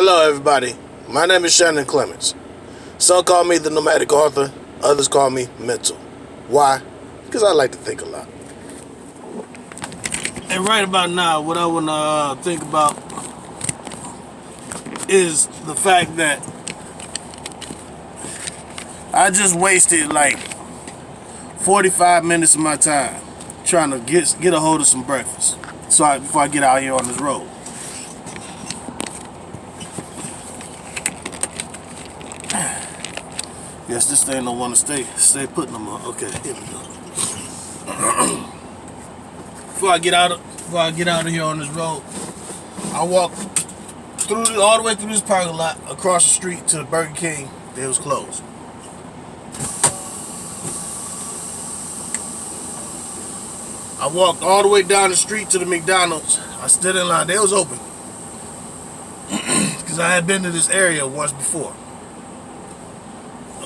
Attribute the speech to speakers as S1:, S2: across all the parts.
S1: Hello, everybody. My name is Shannon Clements. Some call me the nomadic author, others call me mental. Why? Because I like to think a lot. And right about now, what I want to think about is the fact that I just wasted like 45 minutes of my time trying to get a hold of some breakfast before I get out here on this road. Guess this thing don't want to stay put no more. Okay, here we go. Before I get out of here on this road, I walked all the way through this parking lot, across the street to the Burger King. It was closed. I walked all the way down the street to the McDonald's. I stood in line. They was open because I had been to this area once before.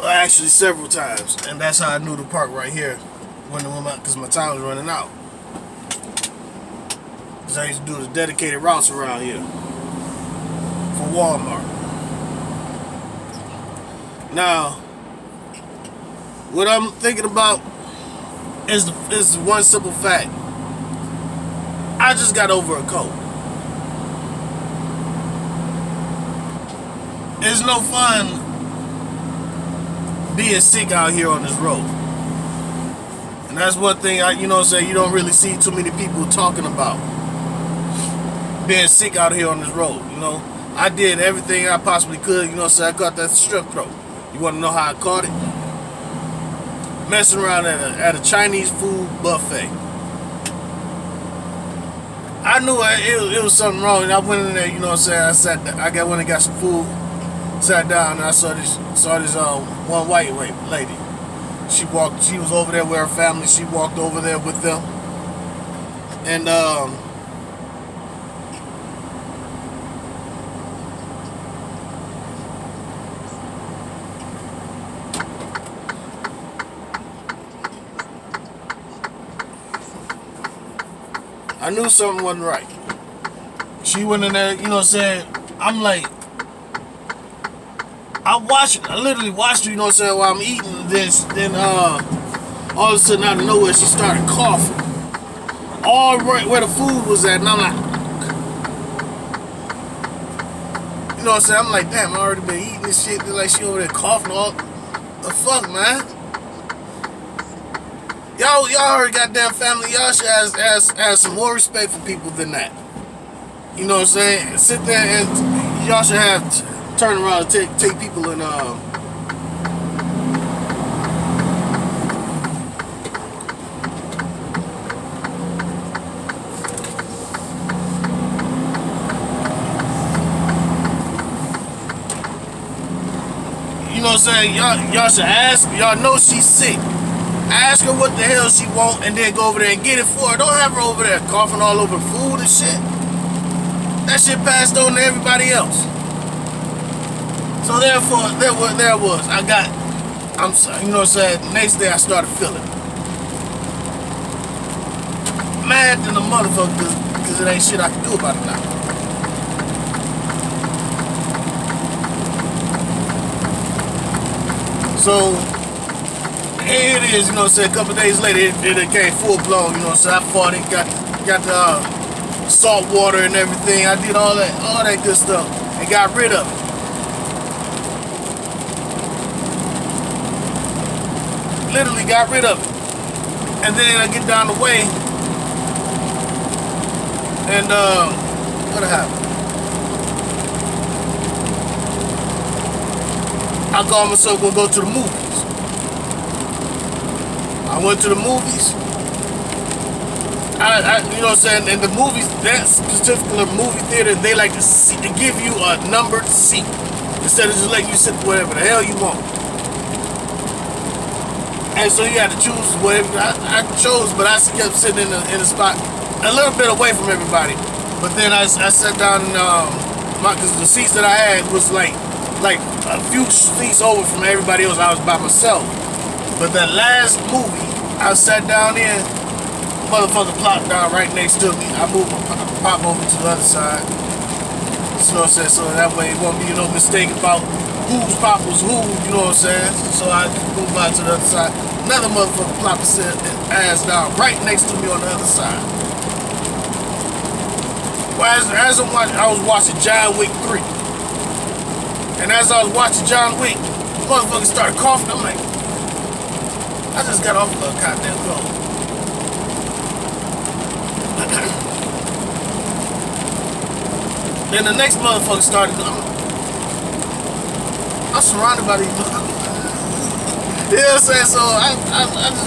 S1: Actually, several times, and that's how I knew to park right here because my time was running out. Because I used to do the dedicated routes around here for Walmart. Now, what I'm thinking about is one simple fact. I just got over a cold. It's no fun being sick out here on this road. And that's one thing you don't really see too many people talking about. Being sick out here on this road, I did everything I possibly could, I caught that strep throat. You want to know how I caught it? Messing around at a Chinese food buffet. I knew it was something wrong, and I went in there, I went and got some food. Sat down and I saw this one white lady. She was over there with her family. She walked over there with them. And I knew something wasn't right. She went in there, I'm like, I literally watched her, while I'm eating this. Then all of a sudden, out of nowhere, she started coughing. All right where the food was at, and I'm like, I'm like, damn, I already been eating this shit. Like, she over there coughing all the fuck, man. Y'all already goddamn family. Y'all should have some more respect for people than that. You know what I'm saying? Sit there and y'all should have turn around and take people and y'all should ask. Y'all know she's sick. Ask her what the hell she want and then go over there and get it for her. Don't have her over there coughing all over food and shit. That shit passed on to everybody else. So therefore, there was. I'm sorry, next day I started feeling mad than a motherfucker because it ain't shit I can do about it now. So, here it is, a couple of days later, it came full blown, I fought it, got the salt water and everything. I did all that good stuff and got rid of it. Literally got rid of it. And then I get down the way and what happened? I called myself gonna go to the movies. I went to the movies. In the movies, that particular movie theater, they like to give you a numbered seat instead of just letting you sit wherever the hell you want. And so you had to choose whatever. I chose, but I kept sitting in the spot a little bit away from everybody. But then I sat down and because the seats that I had was like a few seats over from everybody else. I was by myself. But that last movie, I sat down in. Motherfucker plopped down right next to me. I moved my pop over to the other side. You know what I'm saying? So that way it won't be no mistake about whose pop was who, you know what I'm saying? So I move out to the other side. Another motherfucker plopped his ass down right next to me on the other side. Well, as I was watching John Wick 3. And as I was watching John Wick, the motherfucker started coughing. I'm like, I just got off the goddamn phone. Then the next motherfucker started. I'm surrounded by these motherfuckers. You know what I'm saying? So I just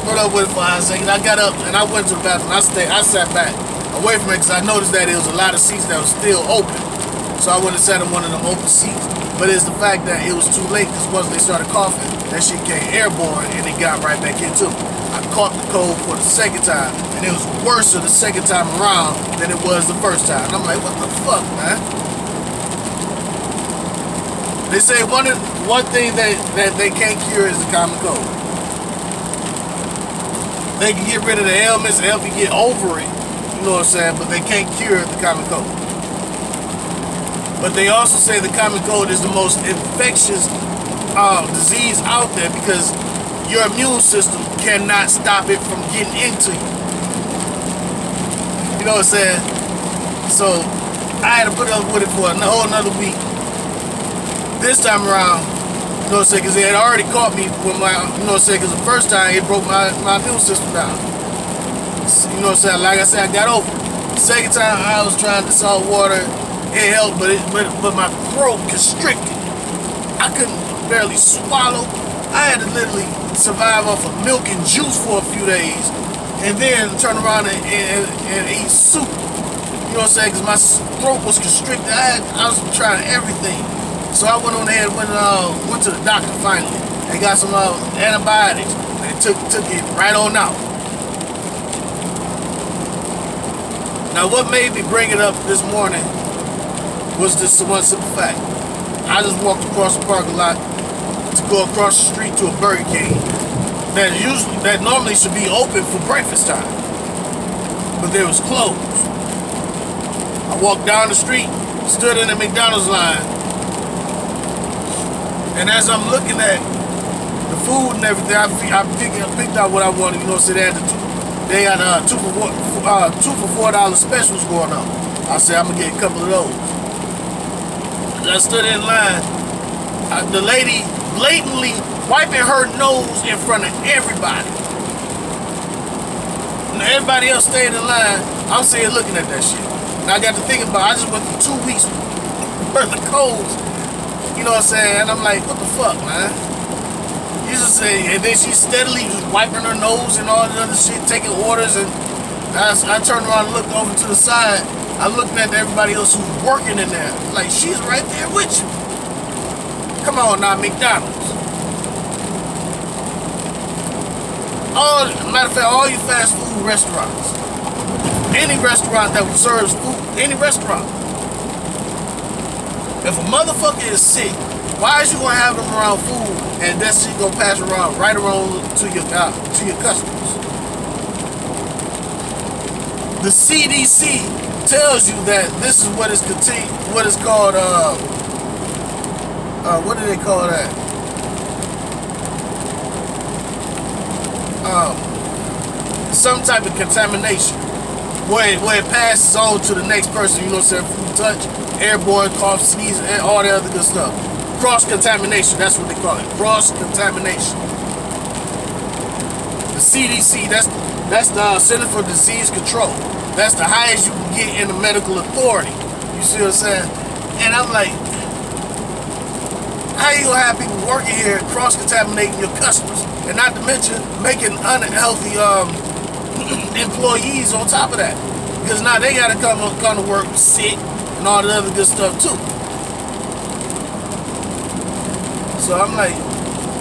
S1: put up with it for a second. I got up and I went to the bathroom. I sat back away from it because I noticed that there was a lot of seats that were still open. So I went and sat in one of them open seats. But it's the fact that it was too late because once they started coughing, that shit came airborne and it got right back into me. I caught the cold for the second time, and it was worse the second time around than it was the first time. And I'm like, what the fuck, man? They say one thing that they can't cure is the common cold. They can get rid of the ailments and help you get over it, you know what I'm saying? But they can't cure the common cold. But they also say the common cold is the most infectious disease out there because your immune system cannot stop it from getting into you. You know what I'm saying? So I had to put up with it for a whole another week. This time around, you know what I'm saying, because it had already caught me with my, you know what I'm saying, because the first time it broke my immune system down. You know what I'm saying? Like I said, I got over it. Second time I was trying the salt water, it helped, but my throat constricted. I couldn't barely swallow. I had to literally survive off of milk and juice for a few days, and then turn around and eat soup. You know what I'm saying? Because my throat was constricted. I was trying everything. So I went on ahead and went to the doctor finally. They got some antibiotics. They took it right on out. Now what made me bring it up this morning was this one simple fact. I just walked across the parking lot to go across the street to a Burger King that normally should be open for breakfast time, but they was closed. I walked down the street, stood in the McDonald's line, and as I'm looking at the food and everything, I picked out what I wanted. You know, so they had two for $4 specials going on. I said I'm gonna get a couple of those. I stood in line. The lady blatantly wiping her nose in front of everybody. And everybody else staying in line. I'm sitting looking at that shit. And I got to thinking about, I just went through 2 weeks worth of colds. You know what I'm saying? And I'm like, what the fuck, man? You just say, and then she's steadily just wiping her nose and all that other shit, taking orders. And I turned around and looked over to the side. I looked at everybody else who's working in there. Like, she's right there with you. Come on now, McDonald's. Matter of fact, all you fast food restaurants. Any restaurant that serves food, any restaurant. If a motherfucker is sick, why is you gonna have them around food and that shit gonna pass around right around to your customers? The CDC tells you that this is what is called what do they call that? Some type of contamination where it passes on to the next person. You know what I'm saying? Food touch, airborne, cough, sneeze, and all that other good stuff. Cross-contamination, that's what they call it. Cross-contamination. The CDC, that's the Center for Disease Control. That's the highest you can get in the medical authority. You see what I'm saying? And I'm like, how you gonna have people working here cross-contaminating your customers, and not to mention making unhealthy employees on top of that? Because now they gotta come to work sick and all the other good stuff too. So I'm like,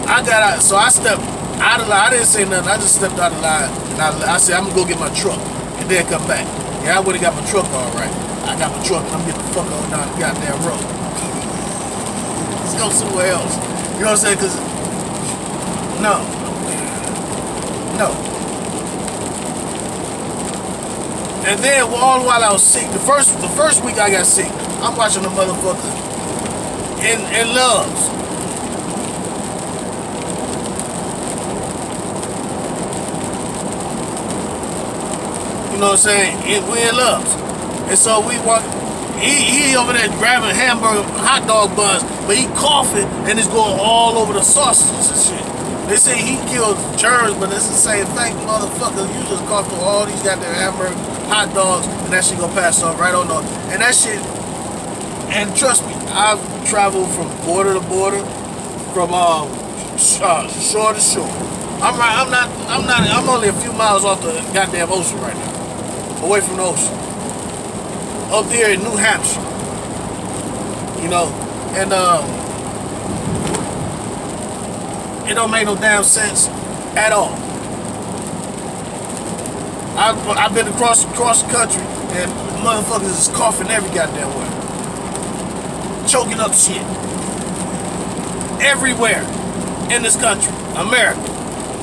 S1: I stepped out of line. I didn't say nothing. I just stepped out of line, and I said, I'm gonna go get my truck and then come back. Yeah, I would've got my truck all right. I got my truck and I'm getting the fuck on down the goddamn road. Let's go somewhere else. You know what I'm saying? Because no. And then all while I was sick, the first week I got sick, I'm watching the motherfucker in Loves. You know what I'm saying? We in Loves. And so we walk. He over there grabbing hamburger, hot dog buns, but he coughing and it's going all over the sausages and shit. They say he killed germs, but it's the same thing, motherfucker. You just cough through all these goddamn hamburger, hot dogs, and that shit gonna pass off right on the. And that shit. And trust me, I've traveled from border to border, from shore to shore. I'm only a few miles off the goddamn ocean right now, away from the ocean. Up there in New Hampshire, you know, and it don't make no damn sense at all. I've been across the country and motherfuckers is coughing every goddamn way, choking up shit everywhere in this country, America.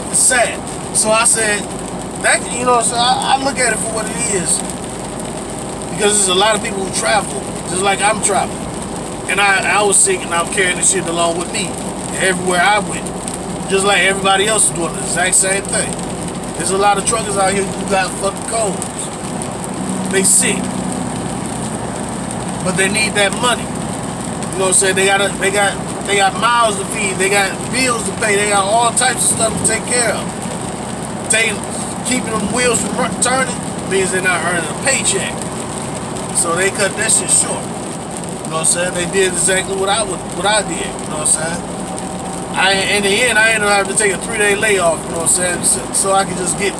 S1: It's sad. So I said that, you know, so I look at it for what it is. Because there's a lot of people who travel, just like I'm traveling. And I was sick and I'm carrying the shit along with me everywhere I went. Just like everybody else is doing the exact same thing. There's a lot of truckers out here who got fucking colds. They sick. But they need that money. You know what I'm saying? They got miles to feed, they got bills to pay, they got all types of stuff to take care of. Keeping them wheels from turning means they're not earning a paycheck. So they cut that shit short. You know what I'm saying? They did exactly what I did. You know what I'm saying? In the end, I ended up having to take a 3-day layoff. You know what I'm saying? So I could just get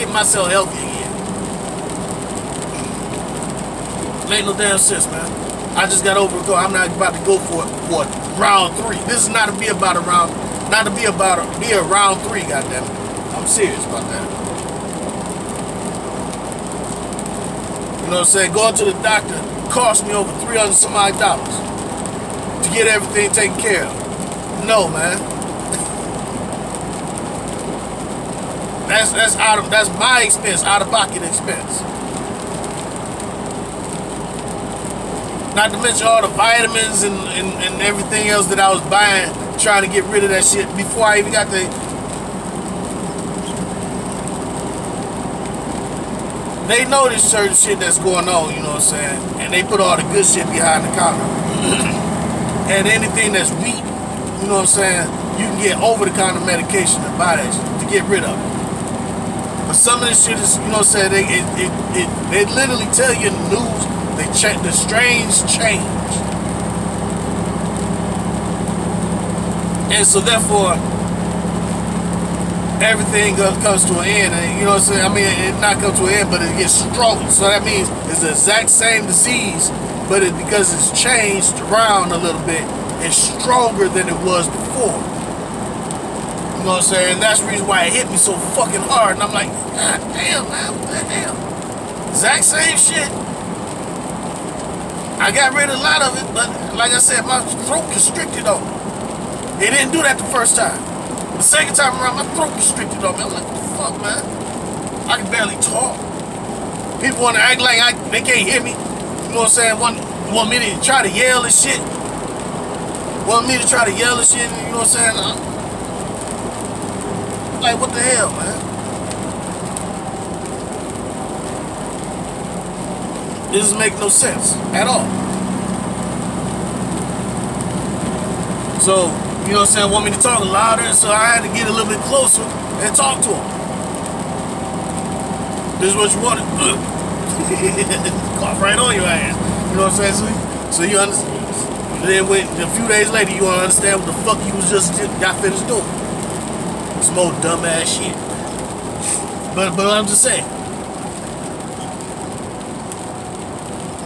S1: myself healthy again. It ain't no damn sense, man. I just got over it. I'm not about to go for round 3. This is not to be about a round 3. Goddamn it. I'm serious about that. You know what I'm saying? Going to the doctor cost me over $300 some odd to get everything taken care of. No, man. That's my expense, out of pocket expense. Not to mention all the vitamins and everything else that I was buying, trying to get rid of that shit before I even got the. They know there's certain shit that's going on, you know what I'm saying? And they put all the good shit behind the counter. And anything that's weak, you know what I'm saying? You can get over-the-counter medication to buy that shit, to get rid of it. But some of this shit is, you know what I'm saying? They literally tell you in the news, the strains change. And so therefore, everything comes to an end, and you know what I'm saying? I mean, it not come to an end, but it gets stronger. So that means it's the exact same disease, but because it's changed around a little bit, it's stronger than it was before. You know what I'm saying? And that's the reason why it hit me so fucking hard. And I'm like, God damn, man, what the hell? Exact same shit. I got rid of a lot of it, but like I said, my throat constricted on me. It didn't do that the first time. The second time around, my throat constricted on me. I'm like, what the fuck, man? I can barely talk. People want to act like they can't hear me. You know what I'm saying? Want me to try to yell and shit. Want me to try to yell and shit. You know what I'm saying? Like, what the hell, man? This doesn't make no sense at all. So, you know what I'm saying, want me to talk louder, so I had to get a little bit closer and talk to him. This is what you wanted. Cough right on your ass. You know what I'm saying? So you understand. Then wait, a few days later, you want to understand what the fuck you was just got finished doing. Some old dumbass shit. But I'm just saying.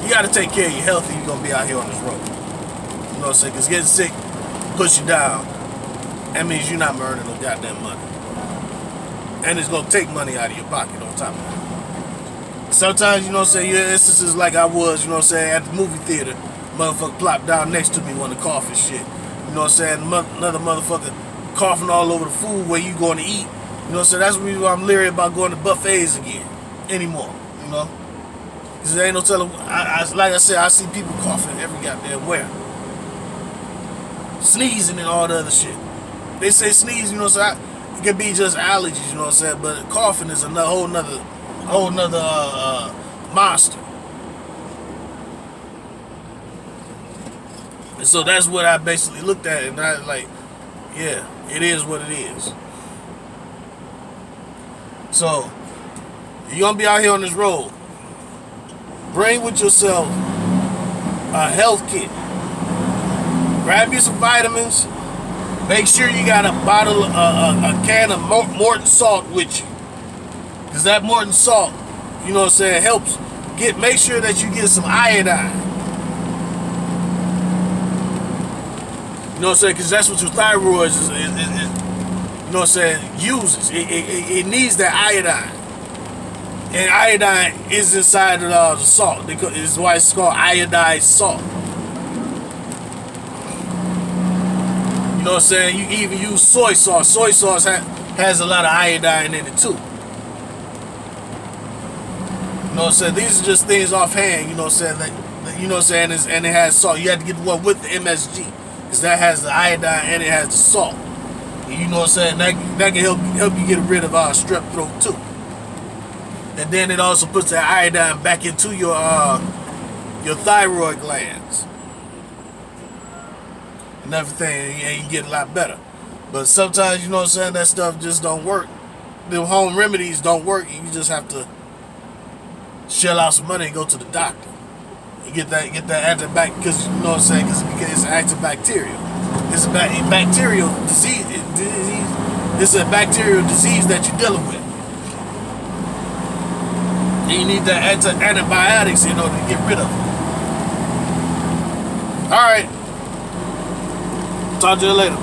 S1: You got to take care of your health if you're going to be out here on this road. You know what I'm saying? Because getting sick push you down. That means you're not earning no goddamn money. And it's going to take money out of your pocket on top of that. Sometimes, you know what I'm saying, your instances like I was, you know what I'm saying, at the movie theater, motherfucker plopped down next to me wanting to cough and shit. You know what I'm saying? Another motherfucker coughing all over the food where you going to eat. You know what I'm saying? That's the reason why I'm leery about going to buffets again. Anymore, you know? Cause there ain't no telling. Like I said, I see people coughing every goddamn where, sneezing and all the other shit. They say sneeze, you know, so it could be just allergies, you know what I'm saying. But coughing is another whole nother monster. And so that's what I basically looked at, and I like, yeah, it is what it is. So you're gonna be out here on this road. Bring with yourself a health kit. Grab you some vitamins. Make sure you got a bottle, a can of Morton salt with you, cause that Morton salt, you know what I'm saying, helps make sure that you get some iodine. You know what I'm saying? Because that's what your thyroid is, you know what I'm saying, uses. It needs that iodine. And iodine is inside of the salt. It's why it's called iodized salt. You know what I'm saying? You even use soy sauce. Soy sauce has a lot of iodine in it too. You know what I'm saying? These are just things offhand, you know what I'm saying? You know what I'm saying? And it has salt. You have to get the one with the MSG. Because that has the iodine and it has the salt. You know what I'm saying? That can help you get rid of strep throat too. And then it also puts the iodine back into your thyroid glands and everything, and you get a lot better. But sometimes, you know what I'm saying, that stuff just don't work. The home remedies don't work, and you just have to shell out some money and go to the doctor. You get that antibiotic, because you know what I'm saying, because it's antibacterial. It's a bacterial disease. It's a bacterial disease that you're dealing with. And you need that antibiotics in order to get rid of it. All right. Talk to you later.